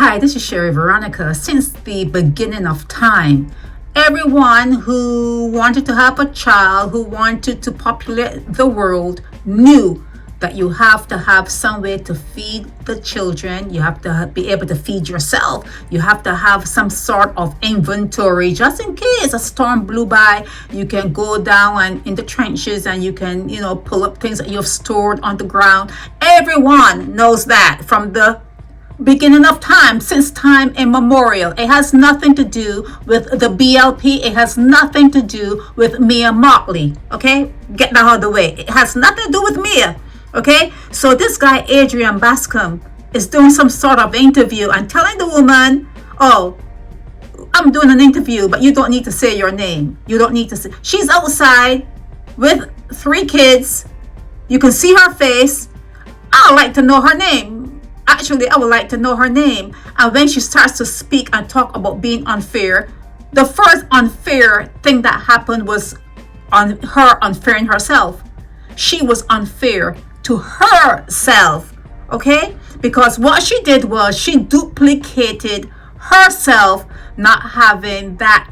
Hi, this is Sherry Veronica. Since the beginning of time, everyone who wanted to have a child, who wanted to populate the world, knew that you have to have some way to feed the children. You have to be able to feed yourself. You have to have some sort of inventory just in case a storm blew by. You can go down and in the trenches and you can, pull up things that you've stored on the ground. Everyone knows that from the beginning of time, since time immemorial. It has nothing to do with the BLP. It has nothing to do with Mia Motley. Okay, get that out of the way. It has nothing to do with Mia. Okay, so this guy Adrian Bascombe is doing some sort of interview and telling the woman, "Oh, I'm doing an interview, but you don't need to say your name. You don't need to say." She's outside with 3 kids. You can see her face. I'd like to know her name. Actually, I would like to know her name. And when she starts to speak and talk about being unfair, the first unfair thing that happened was on her unfairing herself. She was unfair to herself, okay? Because what she did was she duplicated herself, not having that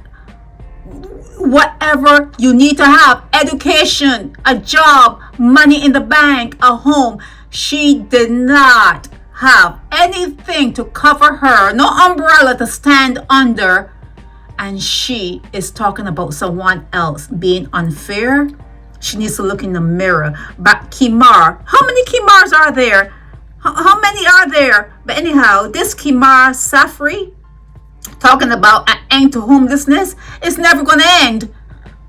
whatever you need to have: education, a job, money in the bank, a home. She did not have anything to cover her, no umbrella to stand under, and she is talking about someone else being unfair. She needs to look in the mirror. But Kimar, how many Kimars are there? How many are there? But anyhow, this Kimar Saffrey talking about an end to homelessness, it's never going to end.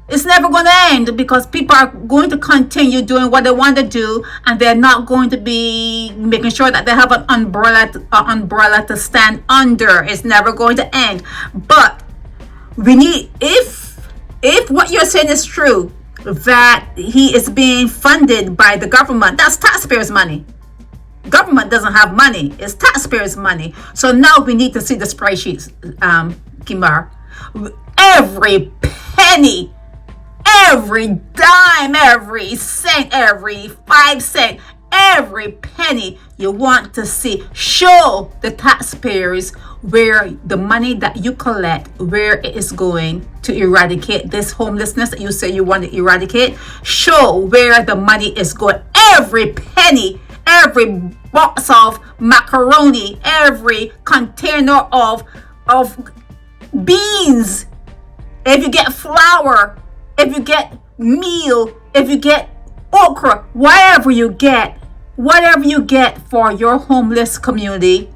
It's never going to end because people are going to continue doing what they want to do, and they're not going to be making sure that they have an umbrella to stand under. It's never going to end. But we need, if what you're saying is true, that he is being funded by the government, that's taxpayers' money. Government doesn't have money. It's taxpayers' money. So now we need to see the spreadsheets, Kimar. Every penny, every dime, every cent, every 5 cent, every penny you want to see. Show the taxpayers where the money that you collect, where it is going to eradicate this homelessness that you say you want to eradicate. Show where the money is going. Every penny, every box of macaroni, every container of beans. If you get flour, if you get meal, if you get okra, whatever you get for your homeless community,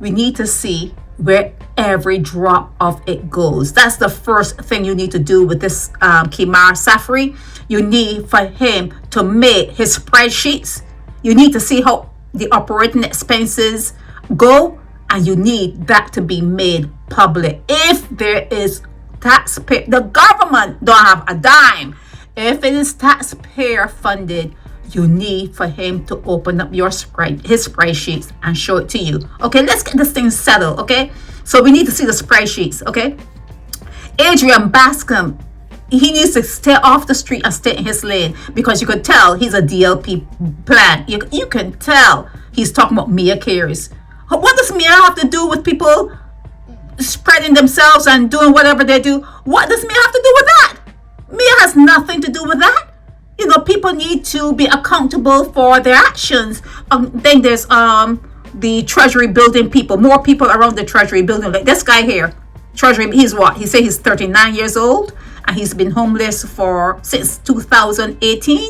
we need to see where every drop of it goes. That's the first thing you need to do with this Kimar Saffrey. You need for him to make his spreadsheets. You need to see how the operating expenses go, and you need that to be made public. If there is taxpayer, the government don't have a dime. If it is taxpayer funded, you need for him to open up his spreadsheets and show it to you. Okay, let's get this thing settled. Okay, so we need to see the spreadsheets. Okay, Adrian Bascombe, he needs to stay off the street and stay in his lane, because you could tell he's a DLP plan. You can tell he's talking about Mia Cares. What does Mia have to do with people spreading themselves and doing whatever they do? What does Mia have to do with that? Mia has nothing to do with that. People need to be accountable for their actions. Then there's the Treasury building people, more people around the Treasury building. Like this guy here, Treasury, he's what? He said he's 39 years old and he's been homeless since 2018. He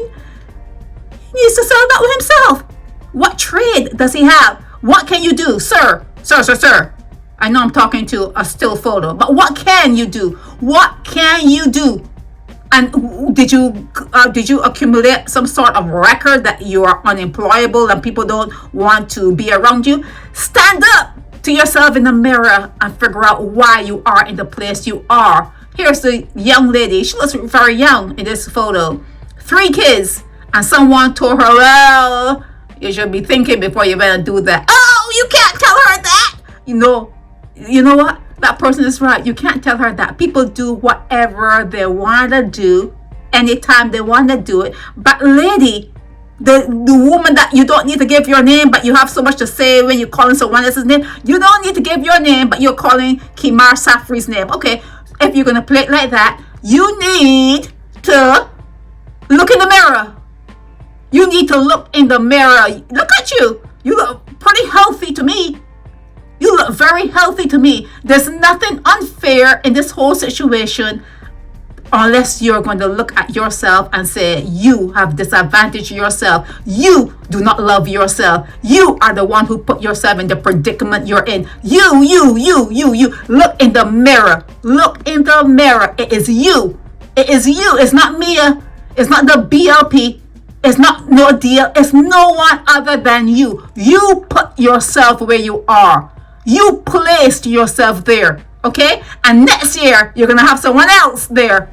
needs to settle that with himself. What trade does he have? What can you do, sir? Sir. I know I'm talking to a still photo, but what can you do? What can you do? And did you accumulate some sort of record that you are unemployable and people don't want to be around you? Stand up to yourself in the mirror and figure out why you are in the place you are. Here's the young lady. She looks very young in this photo. 3 kids, and someone told her, well, you should be thinking before you better do that. Oh, you can't tell her that. You know what? That person is right. You can't tell her that. People do whatever they want to do anytime they want to do it. But lady, The woman that you don't need to give your name, but you have so much to say when you're calling someone else's name. You don't need to give your name, but you're calling Kimar Saffrey's name. Okay, if you're going to play it like that, you need to look in the mirror. You need to look in the mirror. Look at you. You look pretty healthy to me. You look very healthy to me. There's nothing unfair in this whole situation unless you're going to look at yourself and say you have disadvantaged yourself. You do not love yourself. You are the one who put yourself in the predicament you're in. You. Look in the mirror. Look in the mirror. It is you. It is you. It's not Mia. It's not the BLP. It's not no deal. It's no one other than you. You put yourself where you are. You placed yourself there. Okay? And next year, you're going to have someone else there.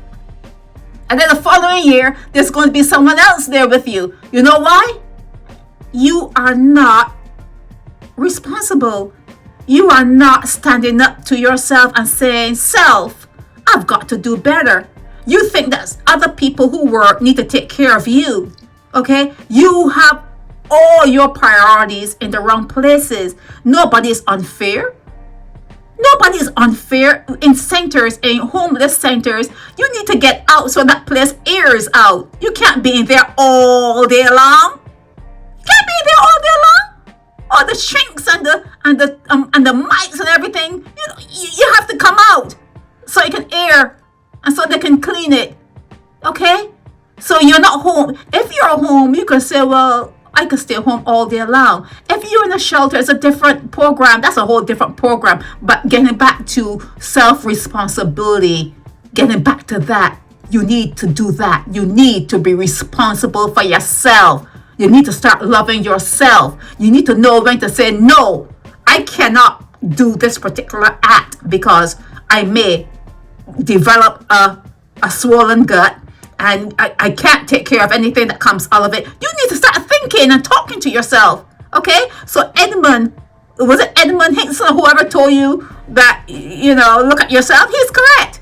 And then the following year, there's going to be someone else there with you. You know why? You are not responsible. You are not standing up to yourself and saying, self, I've got to do better. You think that other people who work need to take care of you. Okay? You have all your priorities in the wrong places. Nobody is unfair. Nobody is unfair in centers, in homeless centers. You need to get out so that place airs out. You can't be in there all day long. You can't be in there all day long. All the shrinks and the mics and everything. You have to come out so it can air and so they can clean it. Okay? So you're not home. If you're home, you can say, well, I could stay home all day long. If you're in a shelter, it's a different program. That's a whole different program. But getting back to self-responsibility, getting back to that, you need to do that. You need to be responsible for yourself. You need to start loving yourself. You need to know when to say, no, I cannot do this particular act because I may develop a swollen gut. And I can't take care of anything that comes out of it. You need to start thinking and talking to yourself. Okay? So was it Edmund Hickson or whoever told you that, look at yourself? He's correct.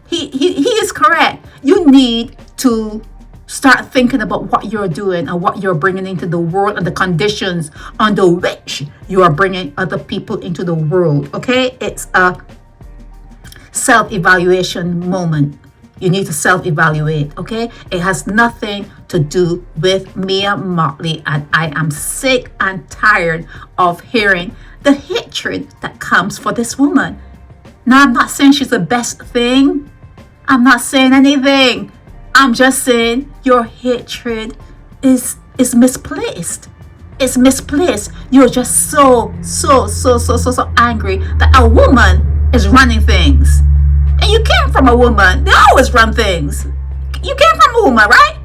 He is correct. You need to start thinking about what you're doing and what you're bringing into the world and the conditions under which you are bringing other people into the world. Okay? It's a self-evaluation moment. You need to self-evaluate, okay? It has nothing to do with Mia Motley, and I am sick and tired of hearing the hatred that comes for this woman. Now, I'm not saying she's the best thing. I'm not saying anything. I'm just saying your hatred is misplaced. It's misplaced. You're just so angry that a woman is running things. And you came from a woman. They always run things. You came from a woman, right?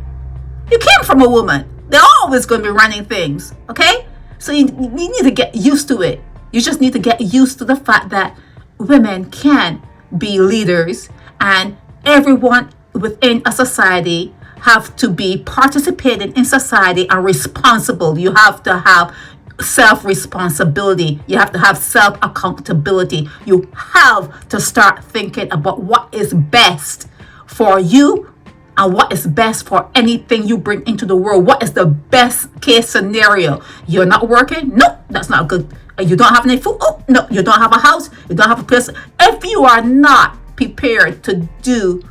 You came from a woman. They're always going to be running things. Okay? So you need to get used to it. You just need to get used to the fact that women can be leaders and everyone within a society have to be participating in society and responsible. You have to have self-responsibility. You have to have self-accountability. You have to start thinking about what is best for you and what is best for anything you bring into the world. What is the best case scenario? You're not working? No, that's not good. You don't have any food? Oh, no, you don't have a house? You don't have a place? If you are not prepared to do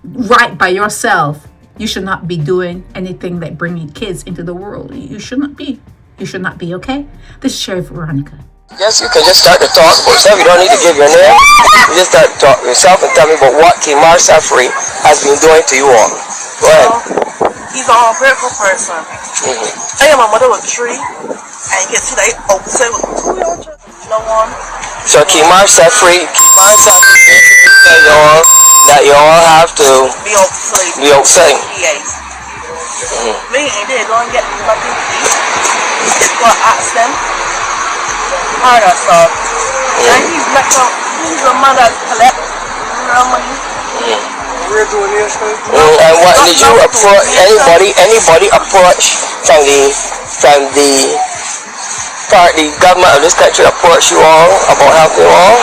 right by yourself, you should not be doing anything like bringing kids into the world. You should not be. You should not be, okay? This is Sheriff Veronica. Yes, you can just start to talk about yourself. You don't need to give your name. You just start to talk to yourself and tell me about what Kimar Saffrey has been doing to you all. Go ahead. He's an ungrateful person. I am a mother with 3, and you can see that outside with 2 young children. No one. So Kimar Saffrey tell y'all that y'all have to be outside. Yes. Me and they don't get nothing to eat. It's gonna ask them hard or stuff. And he's a man that collects money. And what did you approach anybody approach from the government of this country approach you all about helping you all?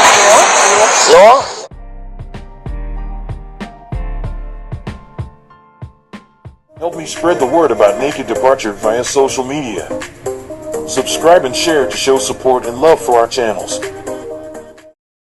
No? Help me spread the word about Naked Departure via social media. Subscribe and share to show support and love for our channels.